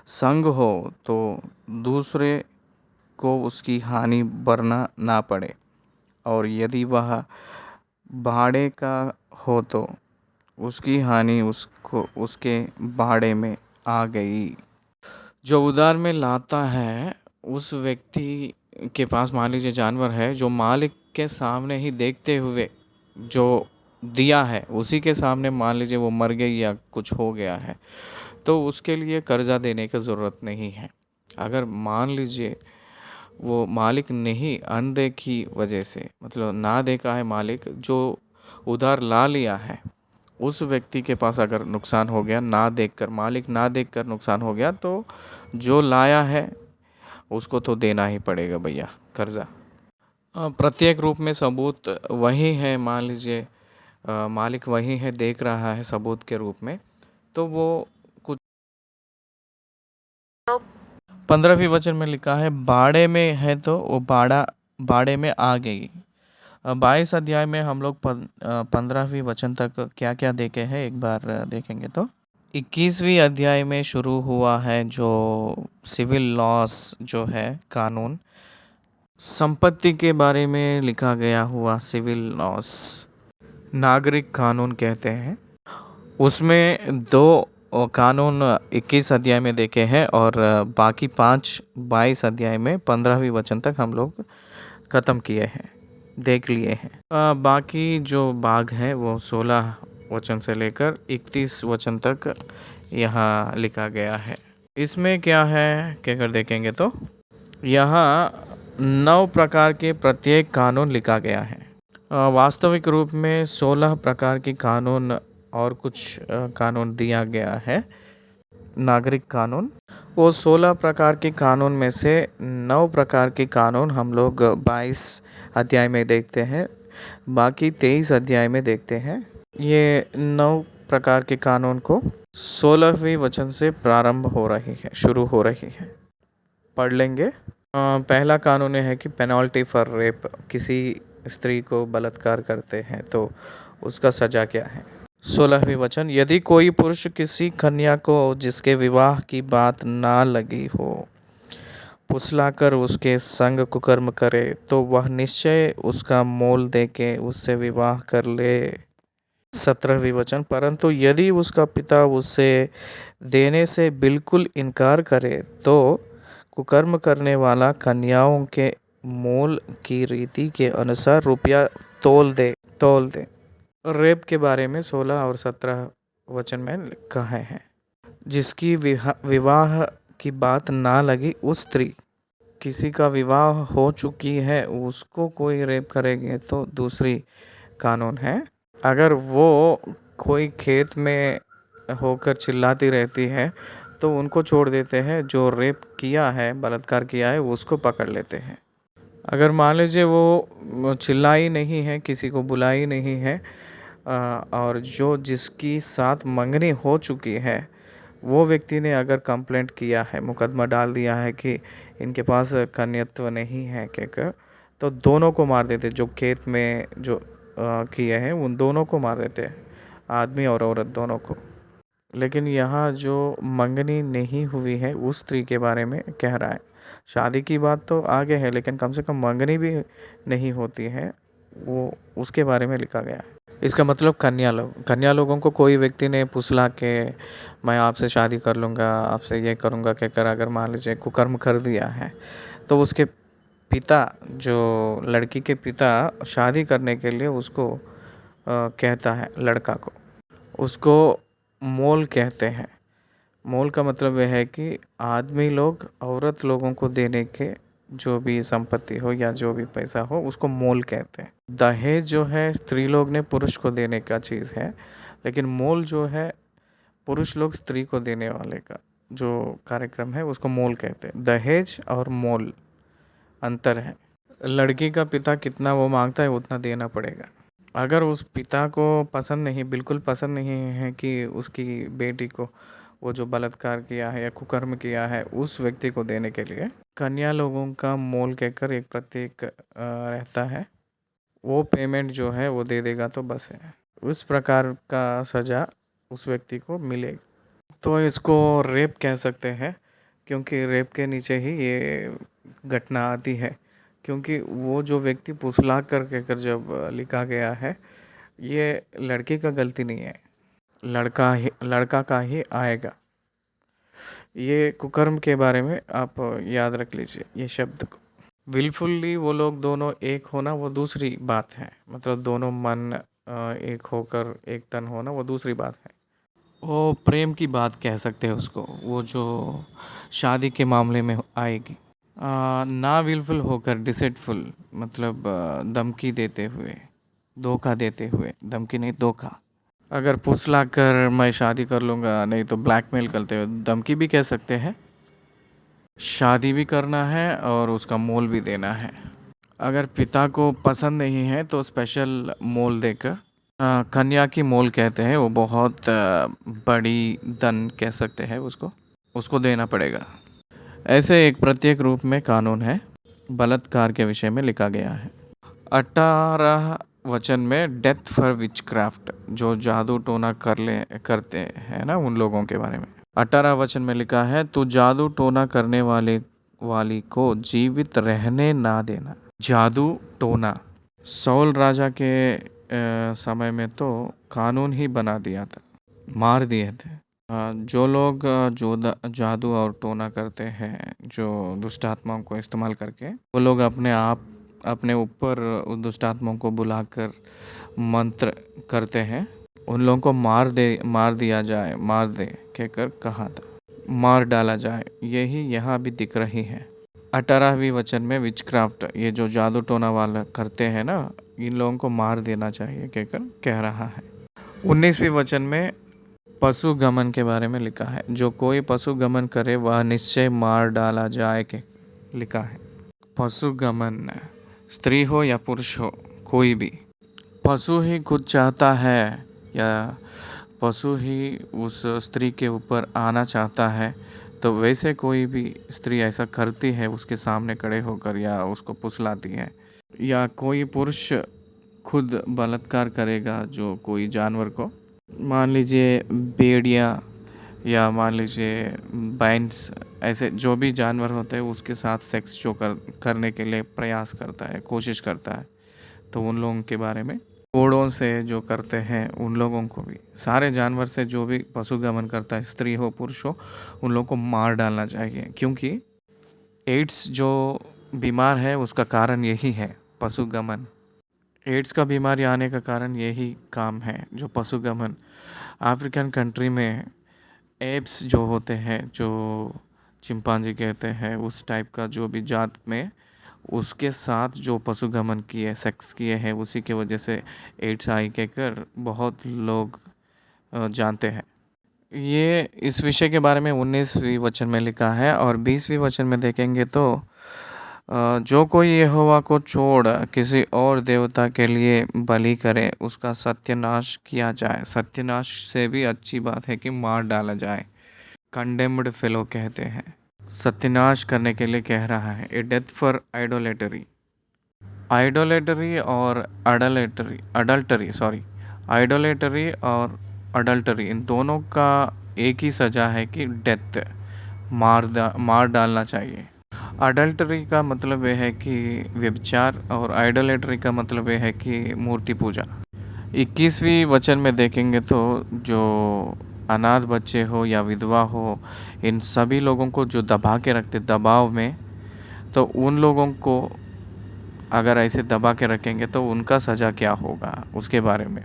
संग हो तो दूसरे को उसकी हानि भरना ना पड़े, और यदि वह भाड़े का हो तो उसकी हानि उसको उसके भाड़े में आ गई। जो उधार में लाता है उस व्यक्ति के पास मान लीजिए जानवर है, जो मालिक के सामने ही देखते हुए जो दिया है उसी के सामने मान लीजिए वो मर गई या कुछ हो गया है, तो उसके लिए कर्जा देने की ज़रूरत नहीं है। अगर मान लीजिए वो मालिक नहीं अनदेखी वजह से, मतलब ना देखा है मालिक, जो उधार ला लिया है उस व्यक्ति के पास अगर नुकसान हो गया, ना देखकर, मालिक ना देखकर नुकसान हो गया, तो जो लाया है उसको तो देना ही पड़ेगा भैया कर्जा। प्रत्येक रूप में सबूत वही है, मान लीजिए मालिक वही है, देख रहा है सबूत के रूप में, तो वो कुछ। 15वीं वचन में लिखा है बाड़े में है तो वो बाड़े में आ गई। 22 अध्याय में हम लोग 15वीं वचन तक क्या क्या देखे हैं एक बार देखेंगे तो 21वीं अध्याय में शुरू हुआ है जो सिविल लॉस जो है कानून, संपत्ति के बारे में लिखा गया हुआ सिविल लॉस, नागरिक कानून कहते हैं। उसमें दो कानून 21 अध्याय में देखे हैं, और बाकी 5 22 अध्याय में 15वीं वचन तक हम लोग ख़त्म किए हैं, देख लिए हैं। बाकी जो भाग है वो 16 वचन से लेकर 31 वचन तक यहाँ लिखा गया है। इसमें क्या है क्या कर देखेंगे तो यहाँ 9 प्रकार के प्रत्येक कानून लिखा गया है। वास्तविक रूप में 16 प्रकार के कानून और कुछ कानून दिया गया है, नागरिक कानून। वो 16 प्रकार के कानून में से 9 प्रकार के कानून हम लोग 22 अध्याय में देखते हैं, बाकी 23 अध्याय में देखते हैं। ये 9 प्रकार के कानून को 16वीं वचन से प्रारंभ हो रही है, शुरू हो रही है। पढ़ लेंगे। पहला कानून है कि पेनल्टी फॉर रेप, किसी स्त्री को बलात्कार करते हैं तो उसका सजा क्या है। 16वीं वचन, यदि कोई पुरुष किसी कन्या को जिसके विवाह की बात ना लगी हो फुसलाकर उसके संग कुकर्म करे, तो वह निश्चय उसका मोल देके उससे विवाह कर ले। 17वीं वचन, परंतु यदि उसका पिता उससे देने से बिल्कुल इनकार करे तो कुकर्म करने वाला कन्याओं के मोल की रीति के अनुसार रुपया तोल दे। रेप के बारे में 16 और 17 वचन में लिखा है, जिसकी विवाह की बात ना लगी उस स्त्री, किसी का विवाह हो चुकी है, उसको कोई रेप करेंगे तो दूसरी कानून है। अगर वो कोई खेत में होकर चिल्लाती रहती है तो उनको छोड़ देते हैं, जो रेप किया है, बलात्कार किया है, उसको पकड़ लेते हैं। अगर मान लीजिए वो चिल्लाई नहीं है, किसी को बुलाई नहीं है, और जो जिसकी साथ मंगनी हो चुकी है वो व्यक्ति ने अगर कंप्लेंट किया है, मुकदमा डाल दिया है कि इनके पास कन्यत्व नहीं है कहकर, तो दोनों को मार देते। जो खेत में जो किए हैं उन दोनों को मार देते हैं, आदमी और औरत दोनों को। लेकिन यहाँ जो मंगनी नहीं हुई है उस स्त्री के बारे में कह रहा है। शादी की बात तो आगे है, लेकिन कम से कम मंगनी भी नहीं होती है, वो उसके बारे में लिखा गया है। इसका मतलब कन्या लोगों को कोई व्यक्ति ने फुसला के मैं आपसे शादी कर लूँगा, आपसे ये करूँगा कहकर अगर मान लीजिए कुकर्म कर दिया है, तो उसके पिता, जो लड़की के पिता शादी करने के लिए उसको कहता है, लड़का को, उसको मोल कहते हैं। मोल का मतलब यह है कि आदमी लोग औरत लोगों को देने के जो भी संपत्ति हो या जो भी पैसा हो उसको मोल कहते हैं। दहेज जो है स्त्री लोग ने पुरुष को देने का चीज़ है, लेकिन मोल जो है पुरुष लोग स्त्री को देने वाले का जो कार्यक्रम है उसको मोल कहते हैं। दहेज और मोल अंतर है। लड़की का पिता कितना वो मांगता है उतना देना पड़ेगा। अगर उस पिता को पसंद नहीं, बिल्कुल पसंद नहीं है कि उसकी बेटी को वो जो बलात्कार किया है या कुकर्म किया है उस व्यक्ति को देने के लिए कन्या लोगों का मोल कहकर एक प्रतीक रहता है, वो पेमेंट जो है वो दे देगा तो बस है, उस प्रकार का सज़ा उस व्यक्ति को मिलेगी। तो इसको रेप कह सकते हैं, क्योंकि रेप के नीचे ही ये घटना आती है। क्योंकि वो जो व्यक्ति फुसला कर जब लिखा गया है, ये लड़की का गलती नहीं है, लड़का का ही आएगा। ये कुकर्म के बारे में आप याद रख लीजिए ये शब्द को। विलफुल्ली वो लोग दोनों एक होना वो दूसरी बात है, मतलब दोनों मन एक होकर एक तन होना वो दूसरी बात है। वो प्रेम की बात कह सकते हैं उसको, वो जो शादी के मामले में आएगी। ना विलफुल होकर डिसेटफुल, मतलब धमकी देते हुए, धोखा देते हुए, धमकी नहीं धोखा। अगर फुसला कर मैं शादी कर लूँगा, नहीं तो ब्लैकमेल करते हुए, धमकी भी कह सकते हैं। शादी भी करना है और उसका मोल भी देना है। अगर पिता को पसंद नहीं है तो स्पेशल मोल देकर, कन्या की मोल कहते हैं, वो बहुत बड़ी धन कह सकते हैं उसको, उसको देना पड़ेगा। ऐसे एक प्रत्येक रूप में कानून है, बलात्कार के विषय में लिखा गया है। 18 वचन में डेथ फॉर विचक्राफ्ट, जो जादू टोना करते हैं ना उन लोगों के बारे में। 18 वचन में लिखा है, तू जादू टोना करने वाली को जीवित रहने ना देना। जादू टोना सौल राजा के समय में तो कानून ही बना दिया था, मार दिए थे। जो लोग जादू और टोना करते हैं, जो दुष्ट आत्माओं को इस्तेमाल करके, वो लोग अपने ऊपर उस दुष्ट आत्माओं को बुलाकर मंत्र करते हैं, उन लोगों को मार दे कहकर कहा था, मार डाला जाए, यही यहाँ भी दिख रही है। 18वीं वचन में विचक्राफ्ट, ये जो जादू टोना वाला करते हैं ना, इन लोगों को मार देना चाहिए कहकर कह रहा है। 19वीं वचन में पशु गमन के बारे में लिखा है, जो कोई पशु गमन करे वह निश्चय मार डाला जाए के लिखा है। पशु गमन, स्त्री हो या पुरुष हो, कोई भी पशु ही खुद चाहता है या पशु ही उस स्त्री के ऊपर आना चाहता है, तो वैसे कोई भी स्त्री ऐसा करती है उसके सामने खड़े होकर या उसको फुसलाती है, या कोई पुरुष खुद बलात्कार करेगा जो कोई जानवर को, मान लीजिए भेड़िया या मान लीजिए बाइंस, ऐसे जो भी जानवर होते हैं उसके साथ सेक्स जो करने के लिए प्रयास करता है, कोशिश करता है, तो उन लोगों के बारे में, घोड़ों से जो करते हैं उन लोगों को भी, सारे जानवर से जो भी पशु गमन करता है, स्त्री हो पुरुष हो, उन लोगों को मार डालना चाहिए। क्योंकि एड्स जो बीमार है उसका कारण यही है, पशु गमन। एड्स का बीमारी आने का कारण यही काम है, जो पशु गमन। अफ्रीकन कंट्री में एप्स जो होते हैं, जो चिंपांजी कहते हैं, उस टाइप का जो भी जात में, उसके साथ जो पशु गमन किए, सेक्स किए हैं, उसी के वजह से एड्स आई कहकर बहुत लोग जानते हैं। ये इस विषय के बारे में 19वीं वचन में लिखा है। और 20वीं वचन में देखेंगे तो जो कोई यहोवा को छोड़ किसी और देवता के लिए बलि करे उसका सत्यानाश किया जाए। सत्यानाश से भी अच्छी बात है कि मार डाला जाए, कंडेम्ड फेलो कहते हैं। सत्यानाश करने के लिए कह रहा है। ए डेथ फॉर आइडोलेटरी, आइडोलेटरी और आइडोलेटरी और अडल्टरी, इन दोनों का एक ही सज़ा है कि डेथ, मार डालना चाहिए। अडल्टरी का मतलब यह है कि व्यभिचार, और आइडोलेटरी का मतलब यह है कि मूर्ति पूजा। 21वीं वचन में देखेंगे तो जो अनाथ बच्चे हो या विधवा हो, इन सभी लोगों को जो दबा के रखते दबाव में, तो उन लोगों को अगर ऐसे दबा के रखेंगे तो उनका सज़ा क्या होगा उसके बारे में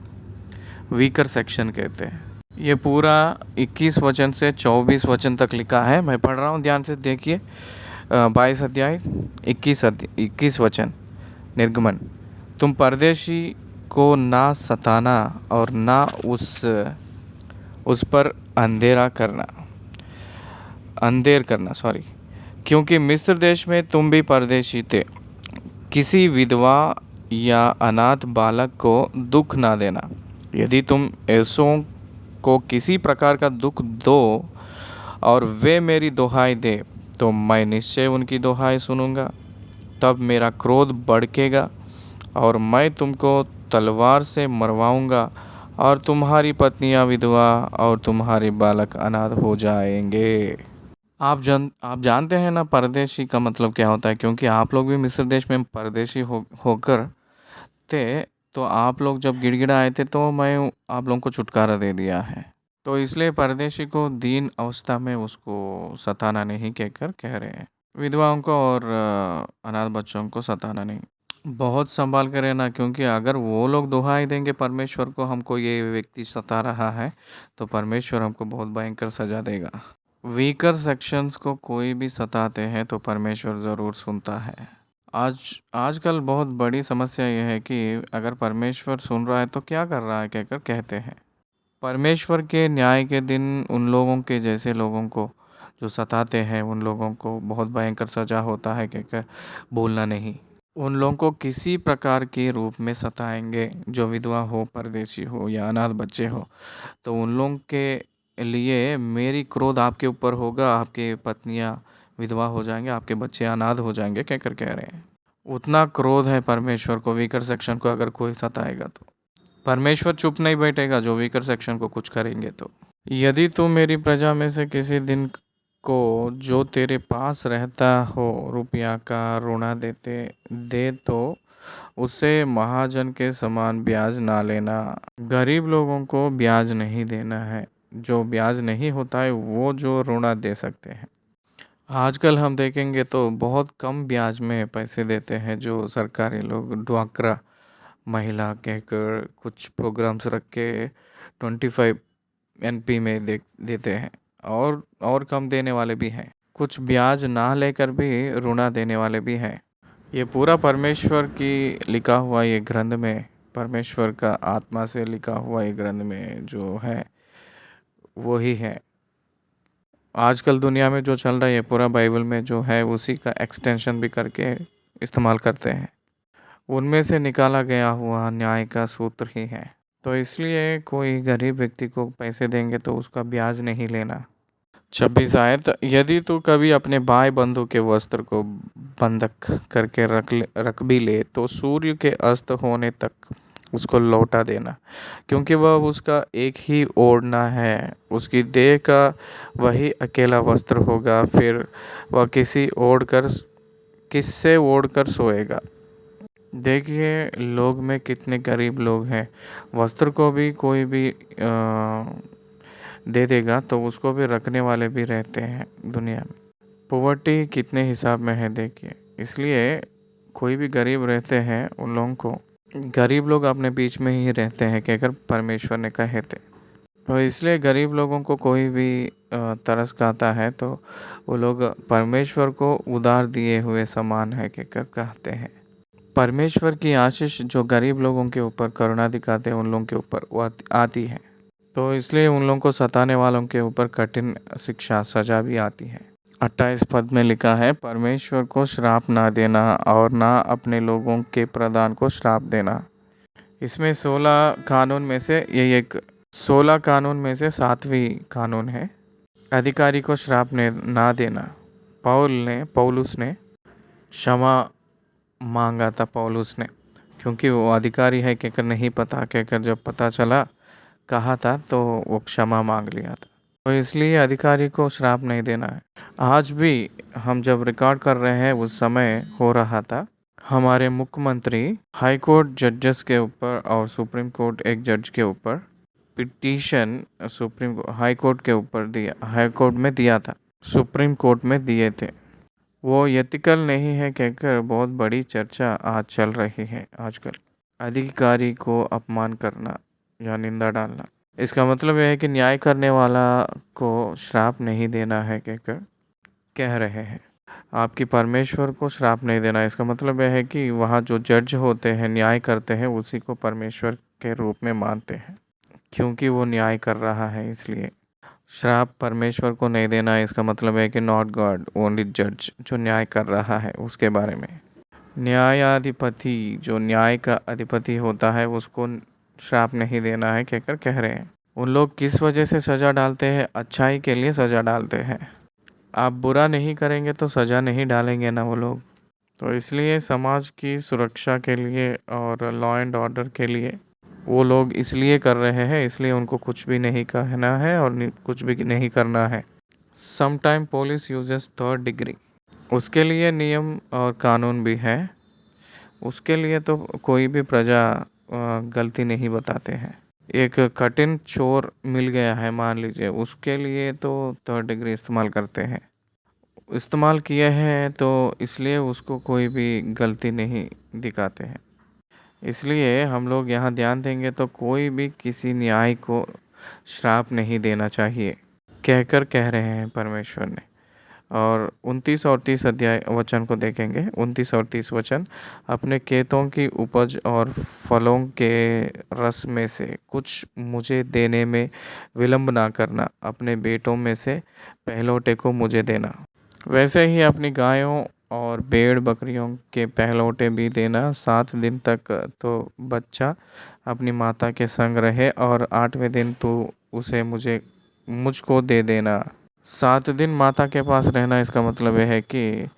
वीकर सेक्शन कहते हैं। ये पूरा 21 वचन से 24 वचन तक लिखा है, मैं पढ़ रहा हूँ, ध्यान से देखिए। 22 अध्याय 21 वचन, निर्गमन, तुम परदेशी को ना सताना और ना उस पर अंधेर करना, क्योंकि मिस्र देश में तुम भी परदेशी थे। किसी विधवा या अनाथ बालक को दुख ना देना। यदि तुम ऐसों को किसी प्रकार का दुख दो और वे मेरी दुहाई दे, तो मैं निश्चय उनकी दुहाई सुनूंगा। तब मेरा क्रोध भड़केगा और मैं तुमको तलवार से मरवाऊंगा और तुम्हारी पत्नियां विधवा और तुम्हारे बालक अनाथ हो जाएंगे। आप जानते हैं ना परदेशी का मतलब क्या होता है, क्योंकि आप लोग भी मिस्र देश में परदेशी होकर थे। तो आप लोग जब गिड़गिड़ाए थे तो मैं आप लोगों को छुटकारा दे दिया है। तो इसलिए परदेशी को दीन अवस्था में उसको सताना नहीं कहकर कह रहे हैं। विधवाओं को और अनाथ बच्चों को सताना नहीं। बहुत संभाल कर रहना, क्योंकि अगर वो लोग दुहाई देंगे परमेश्वर को, हमको ये व्यक्ति सता रहा है, तो परमेश्वर हमको बहुत भयंकर सजा देगा। वीकर सेक्शंस को कोई भी सताते हैं तो परमेश्वर ज़रूर सुनता है। आजकल बहुत बड़ी समस्या यह है कि अगर परमेश्वर सुन रहा है तो क्या कर रहा है कहकर कहते हैं। परमेश्वर के न्याय के दिन उन लोगों के जैसे लोगों को जो सताते हैं, उन लोगों को बहुत भयंकर सजा होता है कहकर भूलना नहीं। उन लोगों को किसी प्रकार के रूप में सताएंगे, जो विधवा हो, परदेशी हो या अनाथ बच्चे हो, तो उन लोगों के लिए मेरी क्रोध आपके ऊपर होगा। आपके पत्नियां विधवा हो जाएंगे, आपके बच्चे अनाथ हो जाएंगे कहकर कह रहे हैं। उतना क्रोध है परमेश्वर को वीकर सेक्शन को अगर कोई सताएगा तो। परमेश्वर चुप नहीं बैठेगा जो वीकर सेक्शन को कुछ करेंगे तो। यदि तू मेरी प्रजा में से किसी दिन को जो तेरे पास रहता हो रुपया का ऋण दे तो उससे महाजन के समान ब्याज ना लेना। गरीब लोगों को ब्याज नहीं देना है। जो ब्याज नहीं होता है वो जो ऋण दे सकते हैं। आजकल हम देखेंगे तो बहुत कम ब्याज में पैसे देते हैं जो सरकारी लोग। ड्वाक्रा महिला कहकर कुछ प्रोग्राम्स रख के 25 एनपी में देते हैं। और कम देने वाले भी हैं। कुछ ब्याज ना लेकर भी ऋण देने वाले भी हैं। ये पूरा परमेश्वर की लिखा हुआ ये ग्रंथ में, परमेश्वर का आत्मा से लिखा हुआ ये ग्रंथ में जो है वो ही है। आजकल दुनिया में जो चल रहा है ये पूरा बाइबल में जो है उसी का एक्सटेंशन भी करके इस्तेमाल करते हैं। उनमें से निकाला गया हुआ न्याय का सूत्र ही है। तो इसलिए कोई गरीब व्यक्ति को पैसे देंगे तो उसका ब्याज नहीं लेना। 26 आयत, यदि तू कभी अपने भाई बंधु के वस्त्र को बंधक करके रख भी ले तो सूर्य के अस्त होने तक उसको लौटा देना, क्योंकि वह उसका एक ही ओढ़ना है। उसकी देह का वही अकेला वस्त्र होगा, फिर वह किससे ओढ़ कर सोएगा। देखिए लोग में कितने गरीब लोग हैं। वस्त्र को भी कोई भी दे देगा तो उसको भी रखने वाले भी रहते हैं दुनिया में। पॉवर्टी कितने हिसाब में है देखिए। इसलिए कोई भी गरीब रहते हैं उन लोगों को, गरीब लोग अपने बीच में ही रहते हैं कहकर परमेश्वर ने कहे थे। तो इसलिए गरीब लोगों को कोई भी तरस खाता है तो वो लोग परमेश्वर को उधार दिए हुए समान है कहकर कहते हैं। परमेश्वर की आशीष जो गरीब लोगों के ऊपर करुणा दिखाते हैं उन लोगों के ऊपर वो आती है। तो इसलिए उन लोगों को सताने वालों के ऊपर कठिन शिक्षा सजा भी आती है। 28 पद में लिखा है, परमेश्वर को श्राप ना देना और ना अपने लोगों के प्रधान को श्राप देना। इसमें 16 कानून में से ये एक 16 कानून में से 7वीं कानून है, अधिकारी को श्राप ना देना। पौलुस ने क्षमा मांगा था पौलुस ने, क्योंकि वो अधिकारी है कहकर नहीं पता कहकर जब पता चला कहा था तो वो क्षमा मांग लिया था। तो इसलिए अधिकारी को श्राप नहीं देना है। आज भी हम जब रिकॉर्ड कर रहे हैं उस समय हो रहा था। हमारे मुख्यमंत्री हाई कोर्ट जजेस के ऊपर और सुप्रीम कोर्ट एक जज के ऊपर पिटीशन हाई कोर्ट के ऊपर दिया, हाई कोर्ट में दिया था, सुप्रीम कोर्ट में दिए थे। वो एथिकल नहीं है कहकर बहुत बड़ी चर्चा आज चल रही है। आजकल अधिकारी को अपमान करना या निंदा डालना, इसका मतलब यह है कि न्याय करने वाला को श्राप नहीं देना है कहकर कह रहे हैं। आपकी परमेश्वर को श्राप नहीं देना, इसका मतलब यह है कि वहाँ जो जज होते हैं, न्याय करते हैं, उसी को परमेश्वर के रूप में मानते हैं, क्योंकि वो न्याय कर रहा है। इसलिए श्राप परमेश्वर को नहीं देना, इसका मतलब है कि नॉट गॉड, ओनली जज जो न्याय कर रहा है उसके बारे में। न्यायाधिपति जो न्याय का अधिपति होता है उसको श्राप नहीं देना है कहकर कह रहे हैं। उन लोग किस वजह से सज़ा डालते हैं? अच्छाई के लिए सज़ा डालते हैं। आप बुरा नहीं करेंगे तो सज़ा नहीं डालेंगे ना वो लोग। तो इसलिए समाज की सुरक्षा के लिए और लॉ एंड ऑर्डर के लिए वो लोग इसलिए कर रहे हैं, इसलिए उनको कुछ भी नहीं कहना है और कुछ भी नहीं करना है। Sometime police uses third degree, उसके लिए नियम और कानून भी है। उसके लिए तो कोई भी प्रजा गलती नहीं बताते हैं। एक कठिन चोर मिल गया है मान लीजिए, उसके लिए तो थर्ड डिग्री इस्तेमाल करते हैं। इस्तेमाल किए हैं तो इसलिए उसको कोई भी गलती नहीं दिखाते हैं। इसलिए हम लोग यहाँ ध्यान देंगे तो कोई भी किसी न्याय को श्राप नहीं देना चाहिए कहकर कह रहे हैं परमेश्वर ने। और 29 और 30 अध्याय वचन को देखेंगे। 29 और 30 वचन, अपने खेतों की उपज और फलों के रस में से कुछ मुझे देने में विलंब ना करना, अपने बेटों में से पहलौठे को मुझे देना। वैसे ही अपनी गायों और भेड़ बकरियों के पहलौठे भी देना। 7 दिन तक तो बच्चा अपनी माता के संग रहे और 8वें दिन तो उसे मुझको दे देना। 7 दिन माता के पास रहना, इसका मतलब यह है कि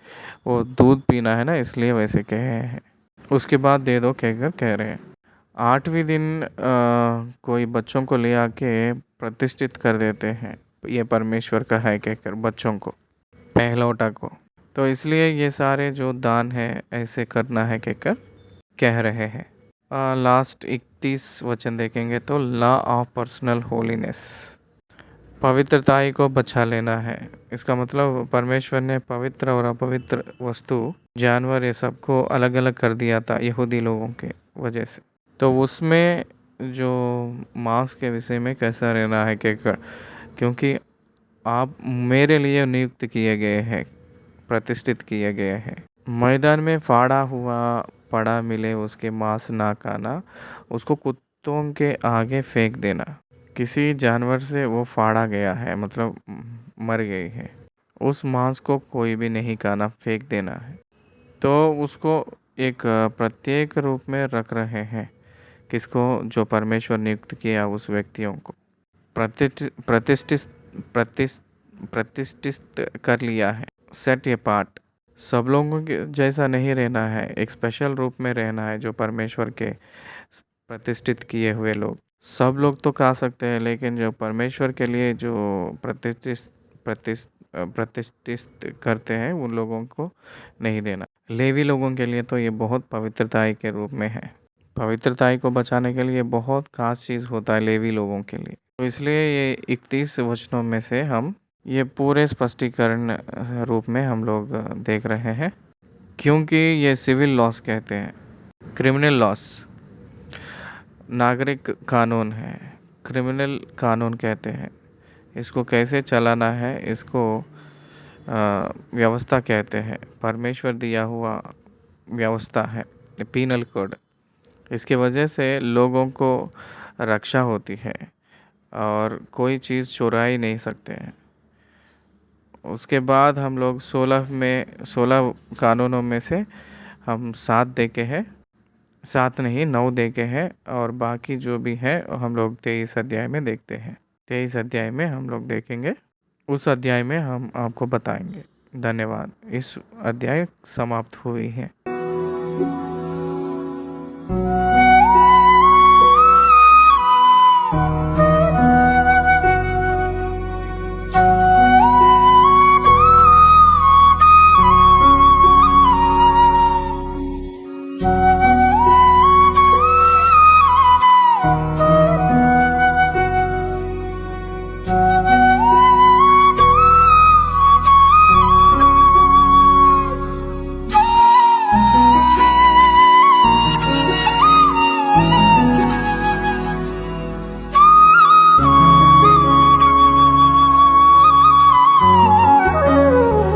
वो दूध पीना है ना, इसलिए वैसे कहे हैं। उसके बाद दे दो कहकर कह रहे हैं। 8वें दिन कोई बच्चों को ले आके प्रतिष्ठित कर देते हैं, ये परमेश्वर का है कहकर, बच्चों को, पहलौठा को। तो इसलिए ये सारे जो दान है ऐसे करना है कहकर कह रहे हैं। लास्ट 31 वचन देखेंगे तो लॉ ऑफ पर्सनल होलीनेस, पवित्रताई को बचा लेना है। इसका मतलब परमेश्वर ने पवित्र और अपवित्र वस्तु, जानवर, ये सबको अलग अलग कर दिया था यहूदी लोगों के वजह से। तो उसमें जो मांस के विषय में कैसा रहना है कहकर, क्योंकि आप मेरे लिए नियुक्त किए गए हैं, प्रतिष्ठित किए गए हैं। मैदान में फाड़ा हुआ पड़ा मिले उसके मांस ना खाना, उसको कुत्तों के आगे फेंक देना। किसी जानवर से वो फाड़ा गया है, मतलब मर गई है, उस मांस को कोई भी नहीं खाना, फेंक देना है। तो उसको एक प्रत्येक रूप में रख रहे हैं। किसको? जो परमेश्वर नियुक्त किया उस व्यक्तियों को प्रतिष्ठित प्रतिष्ठित कर लिया है, सेट ये पार्ट। सब लोगों के जैसा नहीं रहना है, एक स्पेशल रूप में रहना है। जो परमेश्वर के प्रतिष्ठित किए हुए लोग, सब लोग तो खा सकते हैं, लेकिन जो परमेश्वर के लिए जो प्रतिष्ठित करते हैं उन लोगों को नहीं देना। लेवी लोगों के लिए तो ये बहुत पवित्रताई के रूप में है। पवित्रताई को बचाने के लिए बहुत खास चीज़ होता है लेवी लोगों के लिए। तो इसलिए ये 31 वचनों में से हम ये पूरे स्पष्टीकरण रूप में हम लोग देख रहे हैं, क्योंकि ये सिविल लॉस कहते हैं, क्रिमिनल लॉस, नागरिक कानून है, क्रिमिनल कानून कहते हैं। इसको कैसे चलाना है, इसको व्यवस्था कहते हैं। परमेश्वर दिया हुआ व्यवस्था है, पीनल कोड। इसकी वजह से लोगों को रक्षा होती है और कोई चीज़ चुरा ही नहीं सकते हैं। उसके बाद हम लोग 16 कानूनों में से हम 7 देखे हैं, 7 नहीं 9 देखे हैं, और बाकी जो भी है हम लोग 23 अध्याय में देखते हैं। 23 अध्याय में हम लोग देखेंगे, उस अध्याय में हम आपको बताएंगे। धन्यवाद। इस अध्याय समाप्त हुई है।